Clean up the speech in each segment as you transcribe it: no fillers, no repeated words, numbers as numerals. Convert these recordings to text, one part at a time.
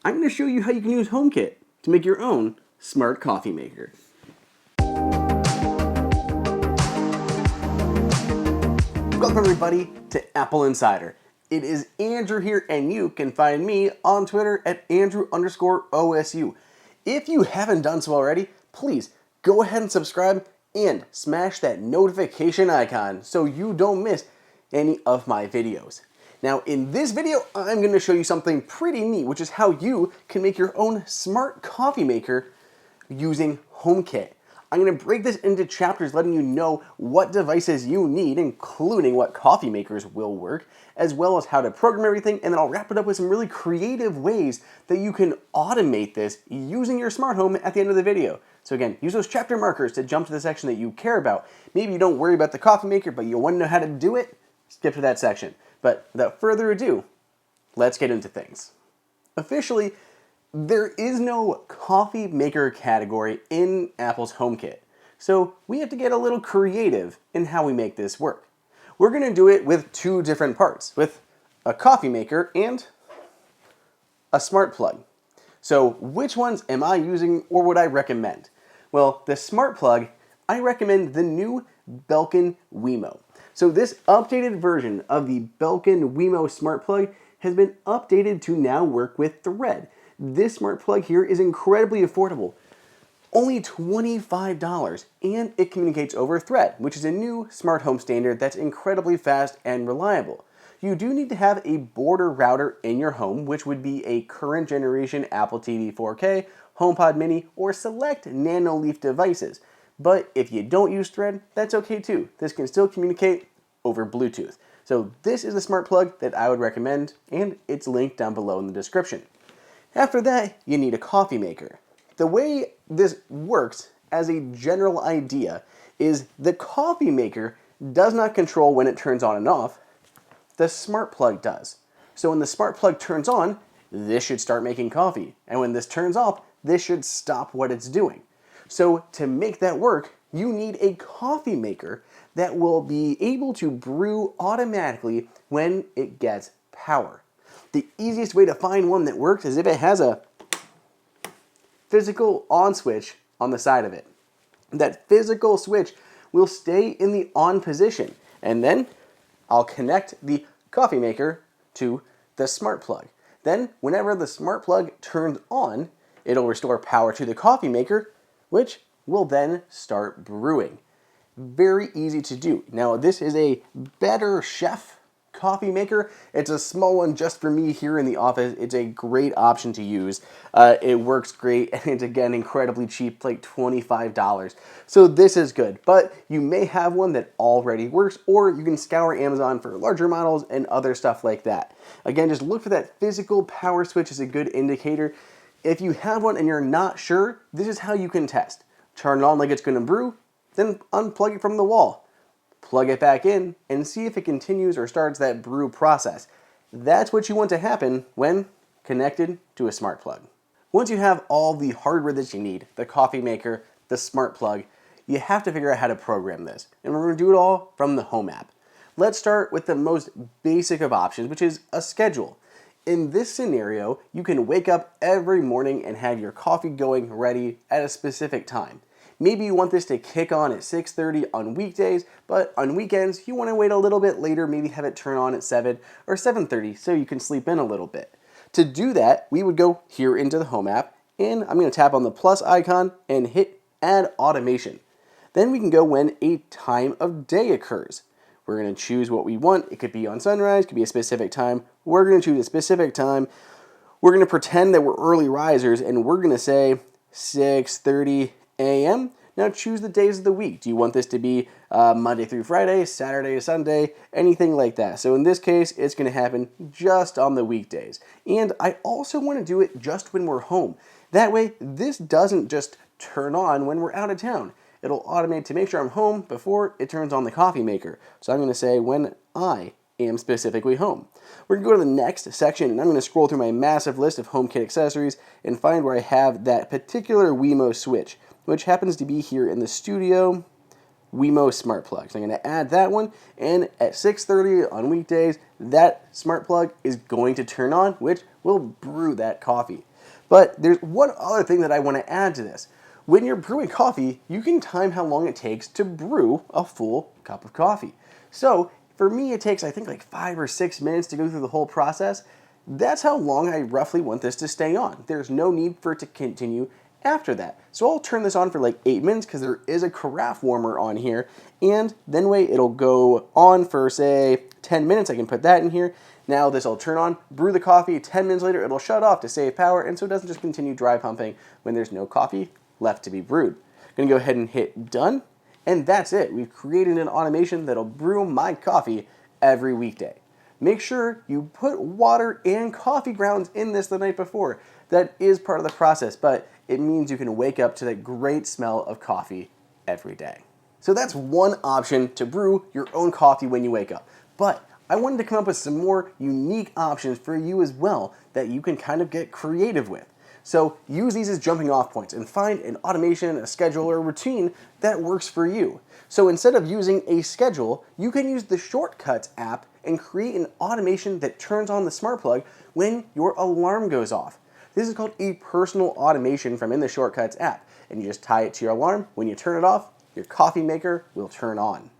I'm going to show you how you can use HomeKit to make your own smart coffee maker. Welcome everybody to AppleInsider. It is Andrew here, and you can find me on Twitter at Andrew_OSU. If you haven't done so already, please go ahead and subscribe and smash that notification icon so you don't miss any of my videos. Now in this video, I'm going to show you something pretty neat, which is how you can make your own smart coffee maker using HomeKit. I'm going to break this into chapters letting you know what devices you need, including what coffee makers will work, as well as how to program everything, and then I'll wrap it up with some really creative ways that you can automate this using your smart home at the end of the video. So again, use those chapter markers to jump to the section that you care about. Maybe you don't worry about the coffee maker, but you want to know how to do it, skip to that section. But without further ado, let's get into things. Officially, there is no coffee maker category in Apple's HomeKit, so we have to get a little creative in how we make this work. We're going to do it with two different parts, with a coffee maker and a smart plug. So which ones am I using, or would I recommend? Well, the smart plug, I recommend the new Belkin Wemo. So this updated version of the Belkin Wemo smart plug has been updated to now work with Thread. This smart plug here is incredibly affordable, only $25, and it communicates over Thread, which is a new smart home standard that's incredibly fast and reliable. You do need to have a border router in your home, which would be a current generation Apple TV 4K, HomePod Mini, or select Nano Leaf devices. But if you don't use Thread, that's okay too. This can still communicate over Bluetooth. So this is the smart plug that I would recommend, and it's linked down below in the description. After that, you need a coffee maker. The way this works as a general idea is the coffee maker does not control when it turns on and off. The smart plug does. So when the smart plug turns on, this should start making coffee. And when this turns off, this should stop what it's doing. So to make that work, you need a coffee maker that will be able to brew automatically when it gets power. The easiest way to find one that works is if it has a physical on switch on the side of it. That physical switch will stay in the on position, and then I'll connect the coffee maker to the smart plug. Then whenever the smart plug turns on, it'll restore power to the coffee maker, which will then start brewing. Very easy to do. Now this is a Better Chef coffee maker. It's a small one just for me here in the office. It's a great option to use. It works great, and it's again incredibly cheap, like $25. So this is good, but you may have one that already works, or you can scour Amazon for larger models and other stuff like that. Again, just look for that physical power switch as a good indicator. If you have one and you're not sure, this is how you can test. Turn it on like it's going to brew, then unplug it from the wall. Plug it back in and see if it continues or starts that brew process. That's what you want to happen when connected to a smart plug. Once you have all the hardware that you need, the coffee maker, the smart plug, you have to figure out how to program this. And we're going to do it all from the Home app. Let's start with the most basic of options, which is a schedule. In this scenario, you can wake up every morning and have your coffee going ready at a specific time. Maybe you want this to kick on at 6:30 on weekdays, but on weekends you want to wait a little bit later, maybe have it turn on at 7 or 7:30 so you can sleep in a little bit. To do that, we would go here into the Home app, and I'm going to tap on the plus icon and hit Add Automation. Then we can go when a time of day occurs. We're going to choose what we want. It could be on sunrise, it could be a specific time. We're going to choose a specific time. We're going to pretend that we're early risers, and we're going to say 6:30 a.m. Now choose the days of the week. Do you want this to be Monday through Friday, Saturday to Sunday, anything like that? So in this case, it's going to happen just on the weekdays. And I also want to do it just when we're home. That way, this doesn't just turn on when we're out of town. It'll automate to make sure I'm home before it turns on the coffee maker. So I'm going to say when I am specifically home. We're going to go to the next section, and I'm going to scroll through my massive list of HomeKit accessories and find where I have that particular Wemo switch, which happens to be here in the studio Wemo smart plug. So I'm going to add that one, and at 6:30 on weekdays, that smart plug is going to turn on, which will brew that coffee. But there's one other thing that I want to add to this. When you're brewing coffee, you can time how long it takes to brew a full cup of coffee. So for me, it takes, I think, like 5 or 6 minutes to go through the whole process. That's how long I roughly want this to stay on. There's no need for it to continue after that. So I'll turn this on for like 8 minutes because there is a carafe warmer on here, and then wait, it'll go on for say 10 minutes. I can put that in here. Now this will turn on, brew the coffee. 10 minutes later, it'll shut off to save power, and so it doesn't just continue dry pumping when there's no coffee left to be brewed. I'm gonna go ahead and hit done, and that's it. We've created an automation that'll brew my coffee every weekday. Make sure you put water and coffee grounds in this the night before. That is part of the process, but it means you can wake up to that great smell of coffee every day. So that's one option to brew your own coffee when you wake up. But I wanted to come up with some more unique options for you as well that you can kind of get creative with. So use these as jumping off points and find an automation, a schedule, or a routine that works for you. So instead of using a schedule, you can use the Shortcuts app and create an automation that turns on the smart plug when your alarm goes off. This is called a personal automation from in the Shortcuts app, and you just tie it to your alarm. When you turn it off, your coffee maker will turn on.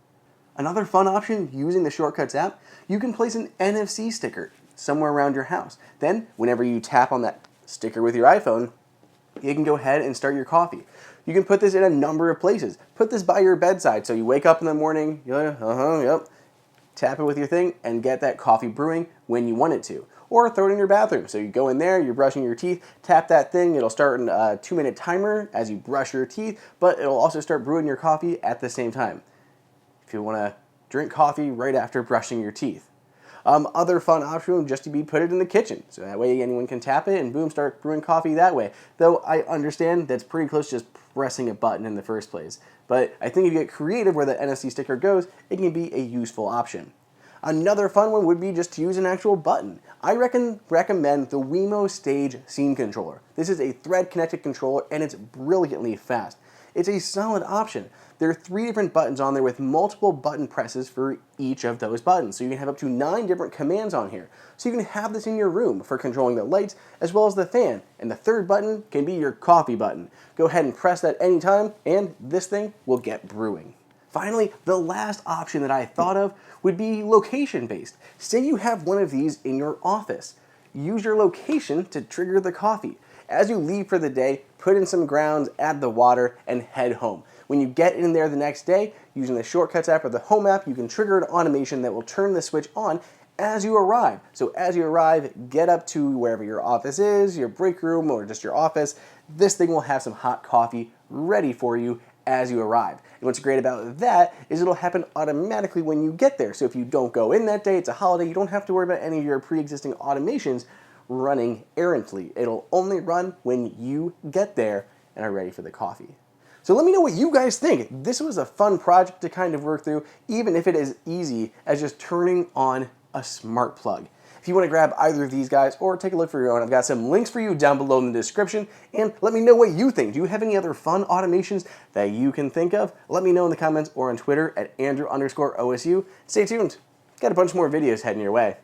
Another fun option using the Shortcuts app, you can place an NFC sticker somewhere around your house. Then, whenever you tap on that sticker with your iPhone, you can go ahead and start your coffee. You can put this in a number of places. Put this by your bedside so you wake up in the morning, tap it with your thing, and get that coffee brewing when you want it to. Or throw it in your bathroom. So you go in there, you're brushing your teeth, tap that thing, it'll start a 2-minute timer as you brush your teeth, but it'll also start brewing your coffee at the same time, if you want to drink coffee right after brushing your teeth. Other fun option would just to be put it in the kitchen, so that way anyone can tap it and boom, start brewing coffee that way. Though I understand that's pretty close to just pressing a button in the first place. But I think if you get creative where the NFC sticker goes, it can be a useful option. Another fun one would be just to use an actual button. I recommend the Wemo Stage Scene Controller. This is a thread-connected controller and it's brilliantly fast. It's a solid option. There are 3 different buttons on there with multiple button presses for each of those buttons. So you can have up to 9 different commands on here. So you can have this in your room for controlling the lights as well as the fan. And the third button can be your coffee button. Go ahead and press that anytime and this thing will get brewing. Finally, the last option that I thought of would be location-based. Say you have one of these in your office. Use your location to trigger the coffee. As you leave for the day, put in some grounds, add the water, and head home. When you get in there the next day, using the Shortcuts app or the Home app, you can trigger an automation that will turn the switch on as you arrive. So as you arrive, get up to wherever your office is, your break room, or just your office. This thing will have some hot coffee ready for you as you arrive. And what's great about that is it'll happen automatically when you get there. So if you don't go in that day, it's a holiday, you don't have to worry about any of your pre-existing automations running errantly. It'll only run when you get there and are ready for the coffee. So let me know what you guys think. This was a fun project to kind of work through, even if it is easy as just turning on a smart plug. If you want to grab either of these guys or take a look for your own, I've got some links for you down below in the description, and let me know what you think. Do you have any other fun automations that you can think of? Let me know in the comments or on Twitter at Andrew_OSU. Stay tuned. Got a bunch more videos heading your way.